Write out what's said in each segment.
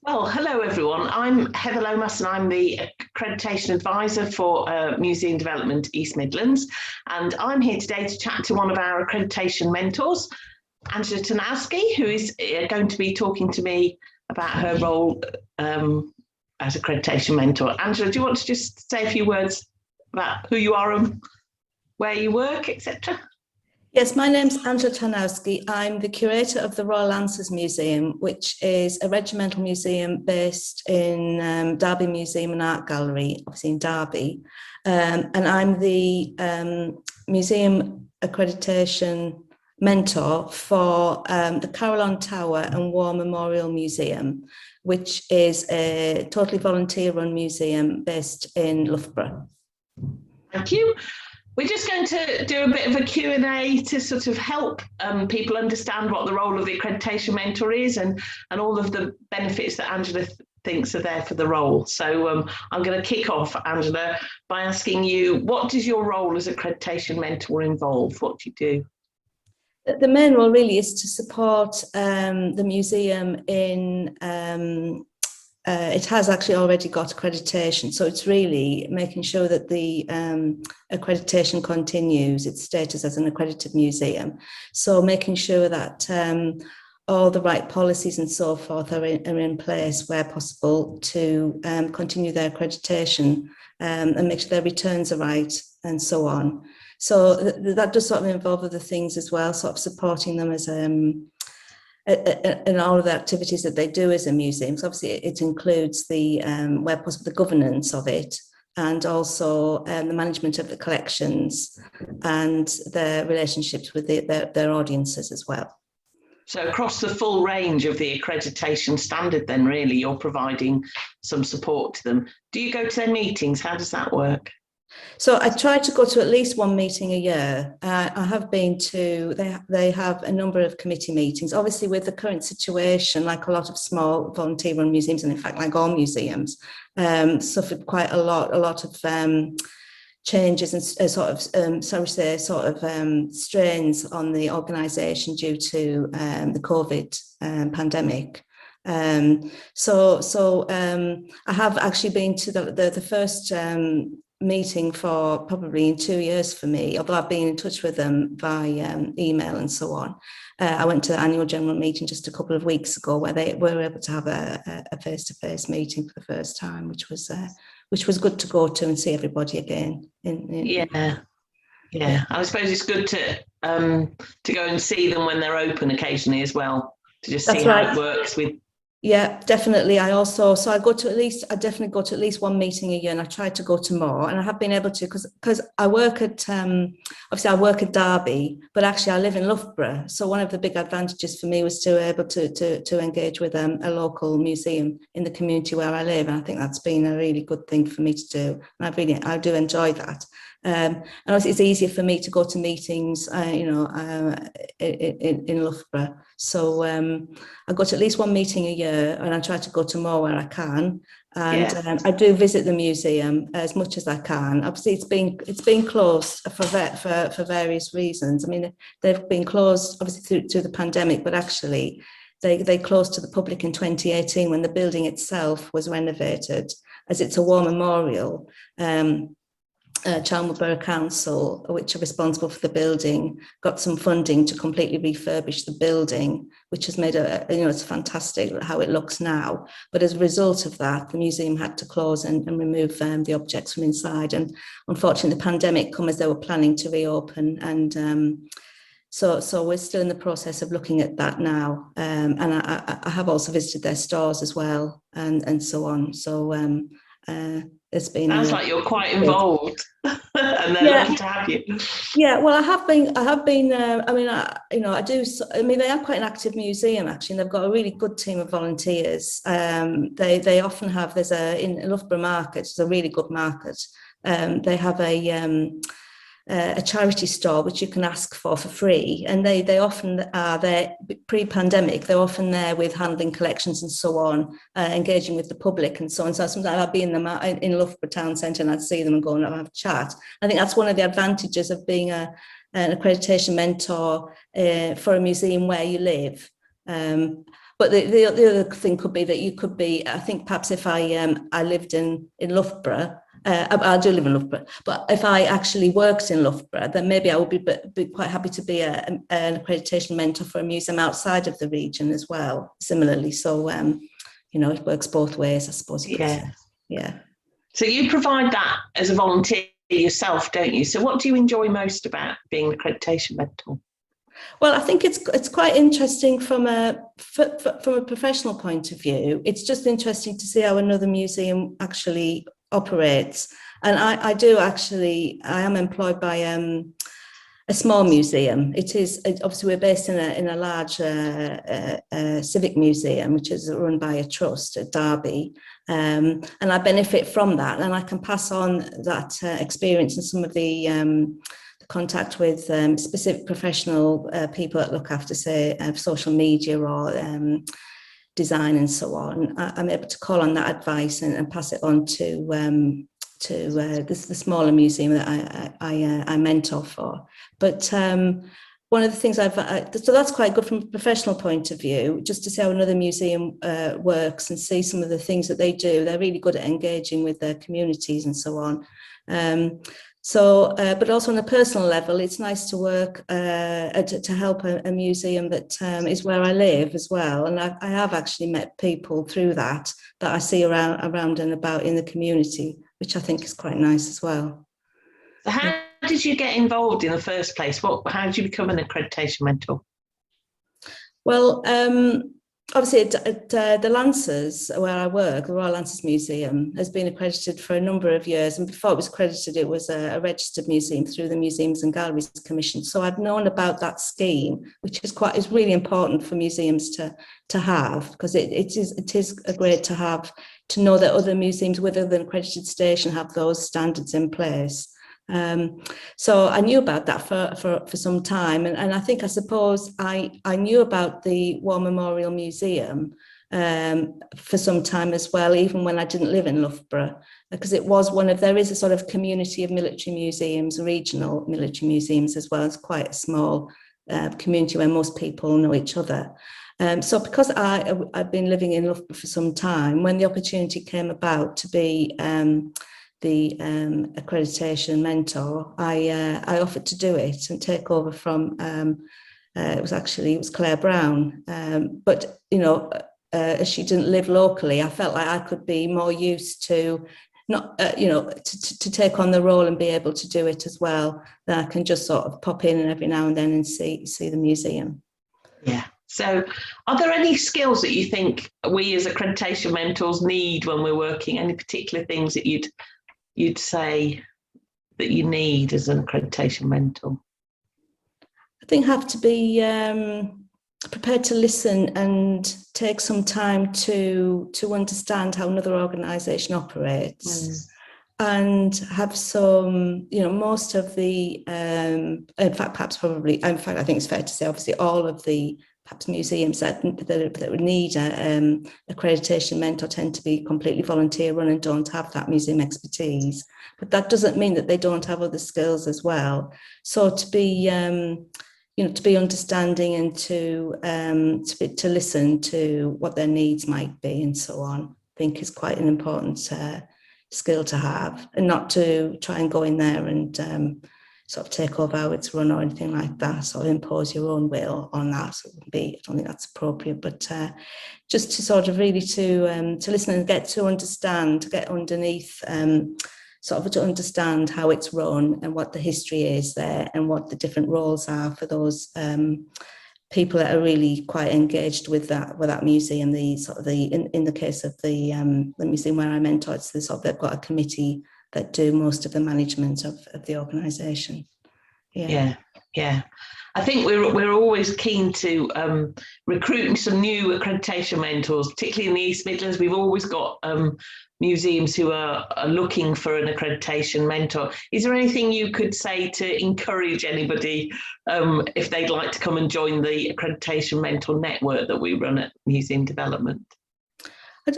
Well, hello everyone. I'm Heather Lomas and I'm the Accreditation Advisor for Museum Development East Midlands. And I'm here today to chat to one of our accreditation mentors, Angela Tanowski, who is going to be talking to me about her role as accreditation mentor. Angela, do you want to just say a few words about who you are and where you work, etc.? Yes, my name's Angela Tanowski. I'm the curator of the Royal Lancers Museum, which is a regimental museum based in Derby Museum and Art Gallery, obviously in Derby. And I'm the museum accreditation mentor for the Carillon Tower and War Memorial Museum, which is a totally volunteer-run museum based in Loughborough. Thank you. We're just going to do a bit of a Q&A to sort of help people understand what the role of the accreditation mentor is and all of the benefits that Angela thinks are there for the role. So I'm going to kick off, Angela, by asking you, what does your role as accreditation mentor involve? What do you do? The main role really is to support the museum in it has actually already got accreditation, so it's really making sure that the accreditation continues its status as an accredited museum. So making sure that all the right policies and so forth are in place where possible to continue their accreditation and make sure their returns are right and so on. So that does sort of involve other things as well, sort of supporting them as in all of the activities that they do as a museum. So obviously it includes the where possible the governance of it, and also the management of the collections and their relationships with their audiences as well. So across the full range of the accreditation standard then really you're providing some support to them. Do you go to their meetings? How does that work? So I try to go to at least one meeting a year. I have been to, they have a number of committee meetings. Obviously with the current situation, like a lot of small volunteer-run museums, and in fact like all museums, suffered quite a lot of changes and strains on the organisation due to the COVID pandemic. I have actually been to the first meeting for probably in 2 years for me, although I've been in touch with them by email and so on. I went to the annual general meeting just a couple of weeks ago where they were able to have a face-to-face meeting for the first time, which was good to go to and see everybody again. Yeah. I suppose it's good to go and see them when they're open occasionally as well, to just see how it works with. Yeah, definitely. I definitely go to at least one meeting a year, and I try to go to more. And I have been able to because I work at obviously I work at Derby, but actually I live in Loughborough. So one of the big advantages for me was to be able to engage with a local museum in the community where I live, and I think that's been a really good thing for me to do. And I do enjoy that. And obviously it's easier for me to go to meetings, in Loughborough. So I go to at least one meeting a year, and I try to go to more where I can. And I do visit the museum as much as I can. Obviously, it's been closed for various reasons. I mean, they've been closed obviously through the pandemic, but actually they closed to the public in 2018 when the building itself was renovated, as it's a war memorial. Charnwood Borough Council, which are responsible for the building, got some funding to completely refurbish the building, which has made it's fantastic how it looks now. But as a result of that, the museum had to close and remove the objects from inside. And unfortunately, the pandemic came as they were planning to reopen. And so we're still in the process of looking at that now. And I have also visited their stores as well, and so on. So it's been. Sounds like you're quite involved, and they're lucky to have you. Yeah, well, I have been. I do. I mean, they are quite an active museum actually, and they've got a really good team of volunteers. They often have. In Loughborough Market, it's a really good market. They have a charity store which you can ask for free, and they often are there pre-pandemic. They're often there with handling collections and so on, engaging with the public and so on. So sometimes I'd be in Loughborough Town Centre and I'd see them and go and have a chat. I think that's one of the advantages of being an accreditation mentor for a museum where you live. But the other thing could be that you could be, I think perhaps if I lived in Loughborough, I do live in Loughborough, but if I actually worked in Loughborough, then maybe I would be quite happy to be an accreditation mentor for a museum outside of the region as well, similarly. So, it works both ways, I suppose you could say. Yeah. So you provide that as a volunteer yourself, don't you? So what do you enjoy most about being an accreditation mentor? Well, I think it's quite interesting from a professional point of view. It's just interesting to see how another museum actually operates. And I am employed by a small museum. Obviously we're based in a large civic museum, which is run by a trust at Derby. And I benefit from that, and I can pass on that experience and some of the contact with specific professional people that look after, say, social media or design and so on. I'm able to call on that advice and pass it on to the smaller museum that I mentor for. But one of the things so that's quite good from a professional point of view, just to see how another museum works and see some of the things that they do. They're really good at engaging with their communities and so on. But also on a personal level, it's nice to work to help a museum that is where I live as well. And I have actually met people through that I see around and about in the community, which I think is quite nice as well. So how did you get involved in the first place? How did you become an accreditation mentor? Well, obviously at the Lancers, where I work, the Royal Lancers Museum, has been accredited for a number of years. And before it was accredited, it was a registered museum through the Museums and Galleries Commission. So I've known about that scheme, which is really important for museums to have, because it is great to know that other museums with an accredited station have those standards in place. So I knew about that for some time, and I suppose I knew about the War Memorial Museum for some time as well, even when I didn't live in Loughborough, because there is a sort of community of military museums, regional military museums as well. It's quite a small community where most people know each other. So because I've been living in Loughborough for some time, when the opportunity came about to be the accreditation mentor, I offered to do it and take over from it was Claire Brown, but as she didn't live locally, I felt like I could be more used to to take on the role and be able to do it as well. Then I can just sort of pop in every now and then and see the museum. Yeah. So are there any skills that you think we as accreditation mentors need when we're working? Any particular things that you'd say that you need as an accreditation mentor? I think have to be prepared to listen and take some time to understand how another organisation operates, and have some, most of the, I think it's fair to say, obviously, all of the perhaps museums that would need accreditation mentor tend to be completely volunteer run and don't have that museum expertise. But that doesn't mean that they don't have other skills as well. So to be to be understanding and to listen to what their needs might be and so on, I think is quite an important skill to have, and not to try and go in there and sort of take over how it's run or anything like that, sort of impose your own will on that. So I don't think that's appropriate, but just to sort of really to listen and get to understand, to get underneath, sort of to understand how it's run and what the history is there and what the different roles are for those people that are really quite engaged with that museum. In the case of the museum where I mentor, it's they've got a committee that do most of the management of the organisation. Yeah. I think we're always keen to recruit some new accreditation mentors, particularly in the East Midlands. We've always got museums who are looking for an accreditation mentor. Is there anything you could say to encourage anybody if they'd like to come and join the accreditation mentor network that we run at Museum Development?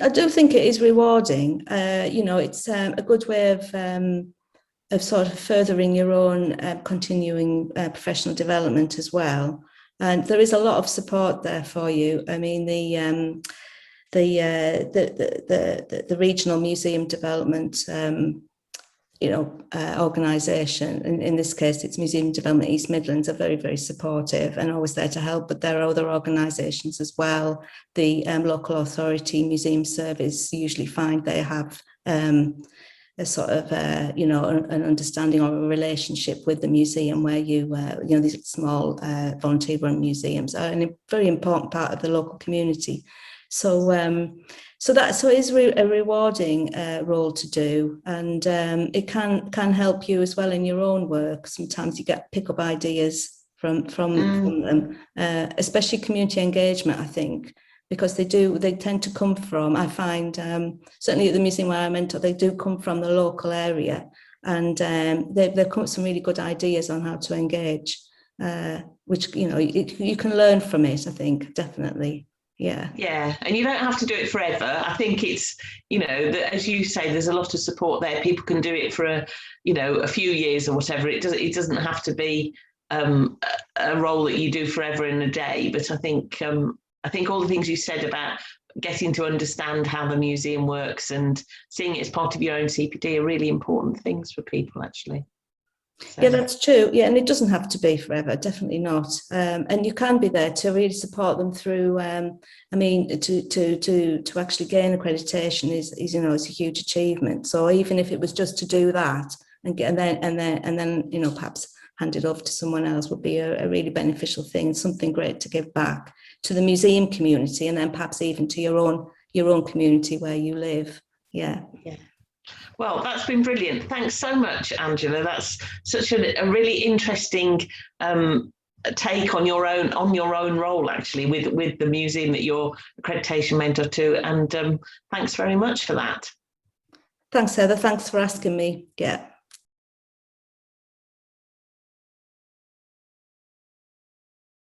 I do think it is rewarding. It's a good way of sort of furthering your own continuing professional development as well. And there is a lot of support there for you. I mean, the regional museum development organisation, in this case it's Museum Development East Midlands, are very, very supportive and always there to help. But there are other organisations as well. The local authority museum service, usually find they have a sort of an understanding or a relationship with the museum, where these small volunteer-run museums are a very important part of the local community. So it is a rewarding role to do, and it can help you as well in your own work. Sometimes you pick up ideas from them, especially community engagement, I think, because they tend to come from, I find, certainly at the museum where I mentor, they do come from the local area, and they've come up with some really good ideas on how to engage, which you can learn from it, I think, definitely. Yeah, and you don't have to do it forever. I think it's, as you say, there's a lot of support there. People can do it for a few years or whatever. It doesn't have to be a role that you do forever in a day. But I think all the things you said about getting to understand how the museum works and seeing it as part of your own CPD are really important things for people, actually. So. Yeah, that's true. Yeah, and it doesn't have to be forever, definitely not. And you can be there to really support them through. To actually gain accreditation is a huge achievement. So even if it was just to do that and then perhaps hand it off to someone else, would be a really beneficial thing. Something great to give back to the museum community, and then perhaps even to your own community where you live. Yeah. Well, that's been brilliant. Thanks so much, Angela. That's such a really interesting take on your own role, actually, with the museum that you're accreditation mentor to. And thanks very much for that. Thanks, Heather. Thanks for asking me. Yeah.